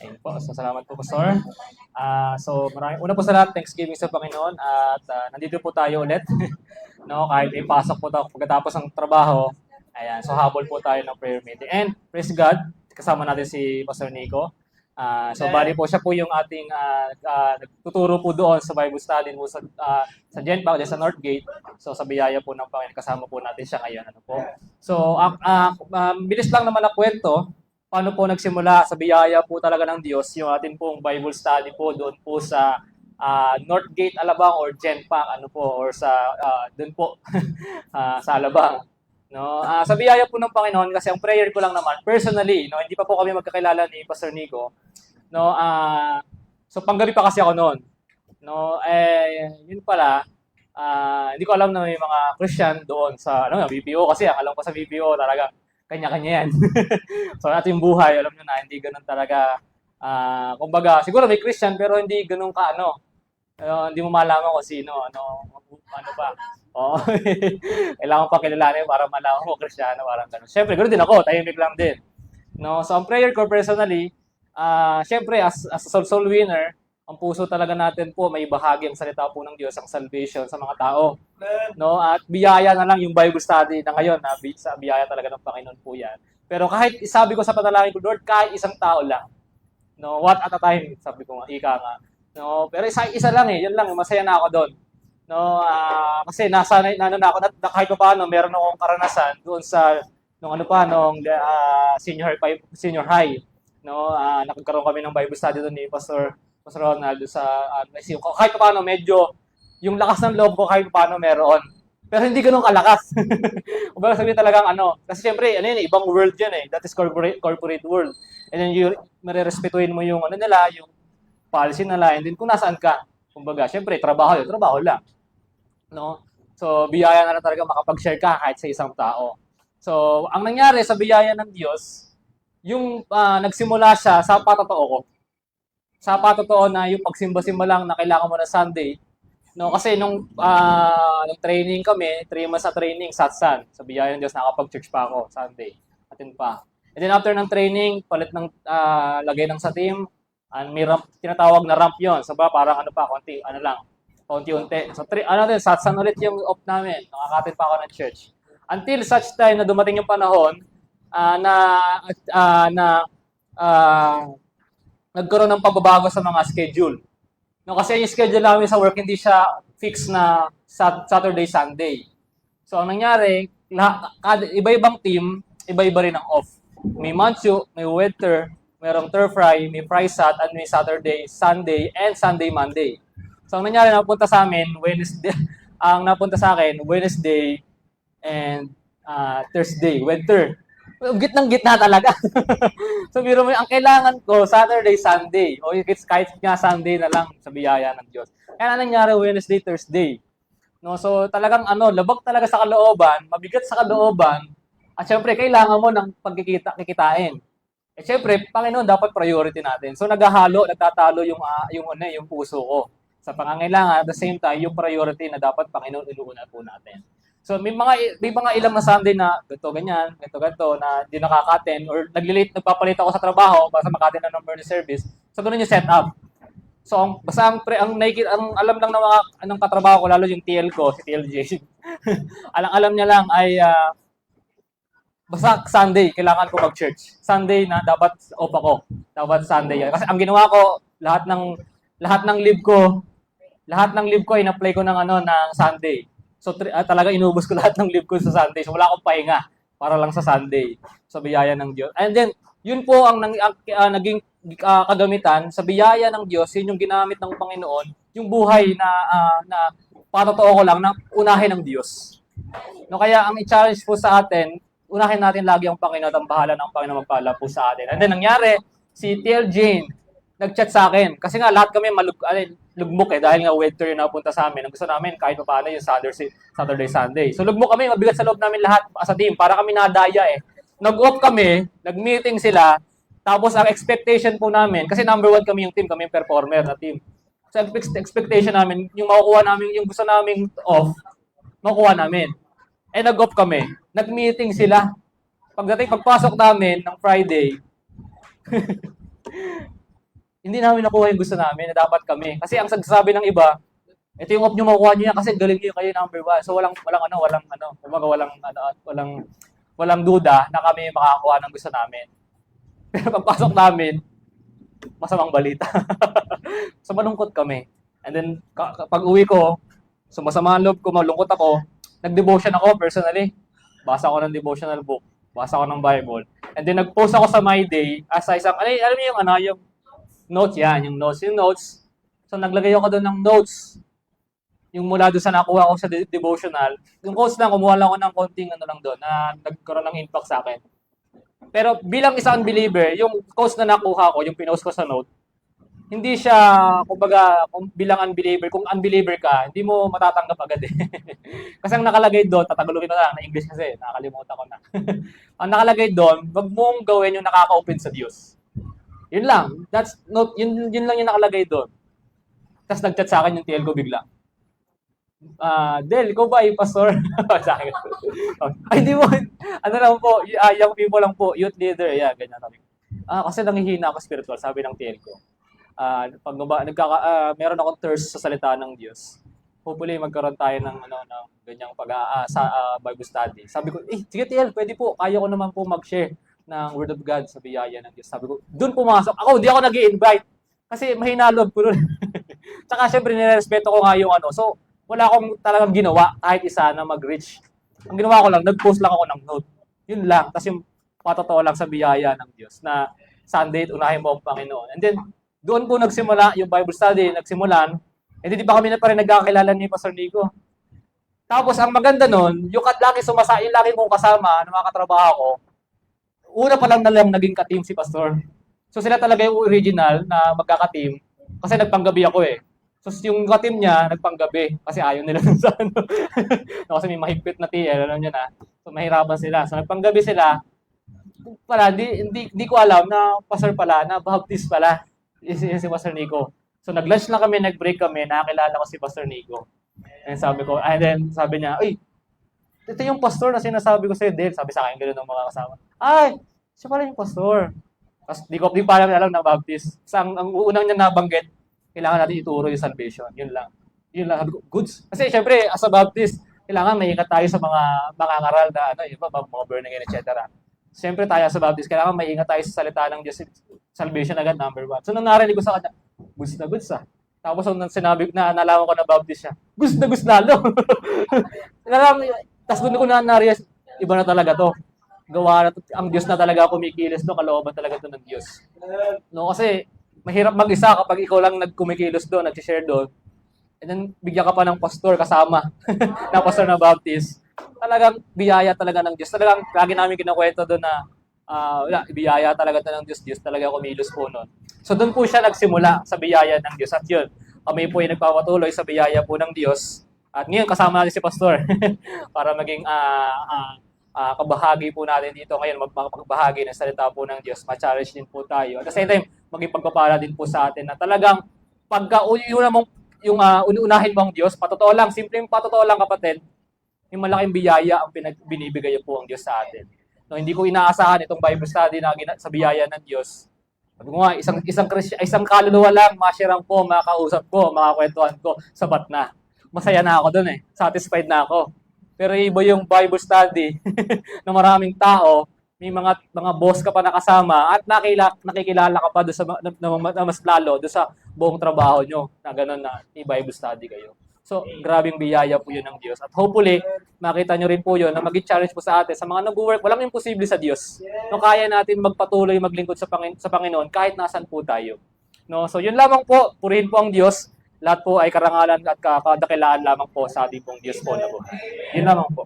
Ayun po. So, salamat po, Pastor. Una po sa lahat, Thanksgiving sa Panginoon at nandito po tayo ulit. No, kahit ipasok po tayo pagkatapos ng trabaho. Ayan, so habol po tayo ng prayer meeting. And praise God, kasama natin si Pastor Nico. Bali po siya po yung ating nagtuturo po doon sa Bible study mo sa Genpac, sa Northgate. So sa biyaya po ng Panginoon, kasama po natin siya ngayon. Ano po? Bilis lang naman na kwento. Paano po nagsimula sa biyaya po talaga ng Diyos yung ating pong Bible study po doon po sa Northgate, Alabang or Genpac, ano po, or sa doon po sa Alabang. No, sa biyaya po ng Panginoon, kasi ang prayer ko lang naman personally, no, hindi pa po kami magkakilala ni Pastor Nico. No, so panggabi pa kasi ako noon. No, yun pala, hindi ko alam na may mga Christian doon sa BPO, kasi ang alam ko sa BPO talaga kanya-kanya yan. So natin yung buhay, alam nyo na, hindi ganun talaga. Kumbaga, siguro may Christian, pero hindi ganun ka, hindi mo malaman kung sino, ano pa. Oo. Kailangan pa kilalanin para malaman mo, Kristiyano, parang ganun. Siyempre, ganoon din ako, tahimik lang din. No? So, ang prayer ko personally, siyempre, as a soul winner, ang puso talaga natin po, may bahagi ang salita po ng Diyos, ang salvation sa mga tao. No? At biyaya na lang yung Bible study na ngayon, sa biyaya talaga ng Panginoon po yan. Pero kahit isabi ko sa panalangin ko, Lord, kahit isang tao lang, no, what at a time, sabi ko nga, ika nga. No, pero isa lang yun lang, masaya na ako doon. No, kasi nasanay na ako na kahit pa paano meron akong karanasan doon sa nung senior high. No, nagkaroon kami ng Bible study doon ni Pastor Ronald sa kahit pa paano medyo yung lakas ng loob ko kahit pa paano meron. Pero hindi ganoon kalakas. Kumbaga sabihin talagang kasi syempre ibang world 'yan eh. That is corporate world. And then marerespetuhin mo yung nila, yung policy nila, and then kung nasaan ka. Kumbaga, syempre trabaho lang. No? So, biyaya na lang talaga makapag-share ka kahit sa isang tao. So, ang nangyari sa biyaya ng Diyos, yung nagsimula siya sa patotoo ko. Sa patotoo na yung pagsimba-simba lang na kailangan mo na Sunday. No, kasi nung training kami, 3 months na training, satsan. Sa biyaya ng Diyos, nakapag-church pa ako, Sunday. Atin pa. And then after ng training, palit ng lagay ng sa team, may ramp, tinatawag na ramp yon. So parang konti-unti. So satsan ulit yung off namin. Nakakatin pa ako ng church. Until such time na dumating yung panahon nagkaroon ng pagbabago sa mga schedule. No, kasi yung schedule namin sa work hindi siya fixed na Saturday, Sunday. So ang nangyari, iba-ibang team, iba-iba rin ang off. May Manchu, may Winter, mayroong Turf Fry, may Fry Sat, at may Saturday, Sunday, and Sunday, Monday. So ang nangyari, napunta sa amin, napunta sa akin, Wednesday and Thursday, Winter. Gitnang-gitna talaga. So, biro mo, ang kailangan ko, Saturday, Sunday. O kahit nga Sunday na lang sa biyaya ng Diyos. Kaya nangyari, Wednesday, Thursday. No, so, talagang labag talaga sa kalooban, mabigat sa kalooban, at syempre, kailangan mo ng kikitain. Eh, syempre, Panginoon, dapat priority natin. So, nagtatalo yung puso ko. Sa pangangailangan, at the same time, yung priority na dapat Panginoon inuuna po natin. So may mga ilang na Sunday na ganito na hindi nakaka-attend or nagpapalit ako sa trabaho para maka-attend ng birthday service. So ganun yung setup. So ang alam lang ng mga anong katrabaho ko, lalo yung TL ko, si TLJ. alam niya lang ay basta Sunday kailangan ko mag-church. Sunday na dapat off ako. Dapat Sunday yan. Kasi ang ginawa ko, lahat ng leave ko in-apply ko ng Sunday. So talaga inubos ko lahat ng leave ko sa Sunday. So wala akong pahinga para lang sa Sunday. So biyaya ng Diyos. And then yun po ang naging kagamitan sa biyaya ng Diyos, yun yung ginamit ng Panginoon, yung buhay na patotoo ko lang na unahin ng Diyos. No, kaya ang i-challenge po sa atin, unahin natin lagi ang Panginoon at ang bahala ng Panginoon magpala po sa atin. And then nangyari, si TL Jane nag-chat sa akin. Kasi nga lahat kami lugmok dahil nga winter yung napunta sa amin. Ang gusto namin kahit pa paano yung Saturday, Sunday. So lugmok kami, mabigat sa loob namin lahat sa team. Para kami nadaya Nag-off kami, nag-meeting sila, tapos ang expectation po namin, kasi number 1 kami yung team, kami yung performer na team. So expectation namin, yung makukuha namin, yung gusto naming off, makukuha namin. Nag-off kami. Nag-meeting sila. Pagpasok namin ng Friday, hindi namin nakuha yung gusto namin na dapat kami. Kasi ang sagsabi ng iba, ito yung op nyo makuha nyo yan kasi galing nyo kayo number 1. So kumbaga walang duda na kami makakakuha ng gusto namin. Pero pagpasok namin, masamang balita. So malungkot kami. And then pag uwi ko, sumasama ang loob ko, malungkot ako, nag-devotion ako personally. Basa ako ng devotional book, basa ako ng Bible. And then nag-post ako sa My Day as isang, alam niyo yung notes yan, yung notes. So naglagay ako doon ng notes. Yung mula doon sa nakuha ko sa devotional, yung quotes lang, kumuha lang ako ng konting lang doon na nagkaroon ng impact sa akin. Pero bilang isang unbeliever, yung quotes na nakuha ko, yung pinost ko sa note, hindi siya, kumbaga, bilang unbeliever, kung unbeliever ka, hindi mo matatanggap agad eh. Kasi ang nakalagay doon, tatagalogin ko na English kasi, nakakalimutan ko na. Ang nakalagay doon, wag mong gawin yung nakaka-open sa Diyos. Yun lang. Yun lang yung nakalagay doon. Tapos nag-chat sa akin yung TL ko bigla. Del, ikaw ba ay pastor? Sa akin. Ay, di mo. Ano lang po, young people lang po, youth leader. Yeah, ganyan sabi ko. Kasi nangihina ako spiritual, sabi ng TL ko. Pag meron akong thirst sa salita ng Diyos. Hopefully magkaroon tayo ng ganyang sa Bible study. Sabi ko, sige TL, pwede po. Kaya ko naman po mag-share ng Word of God sa biyaya ng Diyos. Sabi ko, doon pumasok. Ako, di ako nag-i-invite. Kasi mahina loob ko nun. Tsaka syempre, nirespeto ko nga yung So, wala akong talagang ginawa kahit isa na mag-reach. Ang ginawa ko lang, nag-post lang ako ng note. Yun lang. Tapos yung patotoo lang sa biyaya ng Diyos na Sunday, unahin mo ang Panginoon. And then, doon po nagsimula yung Bible study, nagsimulan. And di pa kami na pa rin nagkakilala ni Pastor Nico. Tapos, ang maganda nun, yung lagi kong kasama, na mga katrabaho ko, una pa lang na lang naging ka-team si Pastor. So, sila talaga yung original na magkaka-team. Kasi nagpanggabi ako eh. So, yung ka-team niya, nagpanggabi. Kasi ayaw nila sa kasi may mahigpit na TL, alam niyo na. So, mahirapan sila. So, nagpanggabi sila. Pala, di ko alam na pastor pala, na Baptist pala. Si Pastor Nico. So, nag-lunch lang kami, nag-break kami, nakakilala ko si Pastor Nico. And sabi niya, ito yung pastor na sinasabi ko sa'yo, Del. Sabi sa akin, gano'n ng mga kasama. Siya pala yung pastor. Tapos, di pa alam na Baptist. Ang unang niya nabanggit, kailangan natin ituro yung salvation. Yun lang. Sabi ko, goods. Kasi, syempre, as a Baptist, kailangan may ingat tayo sa mga mangangaral na, mga burning and etc. Siyempre tayo sa Baptist, kailangan may ingat tayo sa salita ng Diyos. Salvation agad, number 1. So, nung narinig ko sa kanya, goods na goods Tapos, nung sinabi na nalaman ko na Baptist siya, goods na goods lalo. Tapos, doon ko na-realize, iba na talaga to. Ang Diyos na talaga kumikilos, kalooban talaga to ng Diyos. Kasi, mahirap mag-isa kapag ikaw lang nagkumikilos doon, nag-share doon. And then, bigyan ka pa ng pastor kasama, na pastor na Baptist. Talagang biyaya talaga ng Diyos. Talagang lagi namin kinukwento doon na biyaya talaga ng Diyos. Diyos talaga kumilos po noon. So doon po siya nagsimula sa biyaya ng Diyos. At yun, kami po ay nagpapatuloy sa biyaya po ng Diyos. At ngayon kasama natin si Pastor para maging kabahagi po natin dito ngayon, magbahagi ng salita po ng Diyos. Ma-challenge din po tayo. At the same time, maging pagpapala din po sa atin na talagang pagka unahin mo ang Diyos, patotoo lang, simpleng patotoo lang kapatid, yung malaking biyaya ang binibigay po ang Diyos sa atin. Hindi ko inaasahan itong Bible study na sa biyaya ng Diyos. Sabi ko nga, isang kaluluwa lang, masyarang ko, makakausap ko, makakwentuhan ko, sapat na. Masaya na ako doon satisfied na ako. Pero iba yung Bible study na maraming tao, may mga boss ka pa nakasama at nakikilala ka pa doon na mas lalo doon sa buong trabaho nyo na gano'n na i-Bible study kayo. So, grabing biyaya po yun ng Diyos. At hopefully, makita nyo rin po yun na maging challenge po sa atin. Sa mga nag-work, walang imposible sa Diyos. Kaya natin magpatuloy maglingkod sa Panginoon kahit nasan po tayo. So, yun lamang po. Purihin po ang Diyos. Lahat po ay karangalan at kadakilaan lamang po sa ating pong Diyos po na po. Yun lamang po.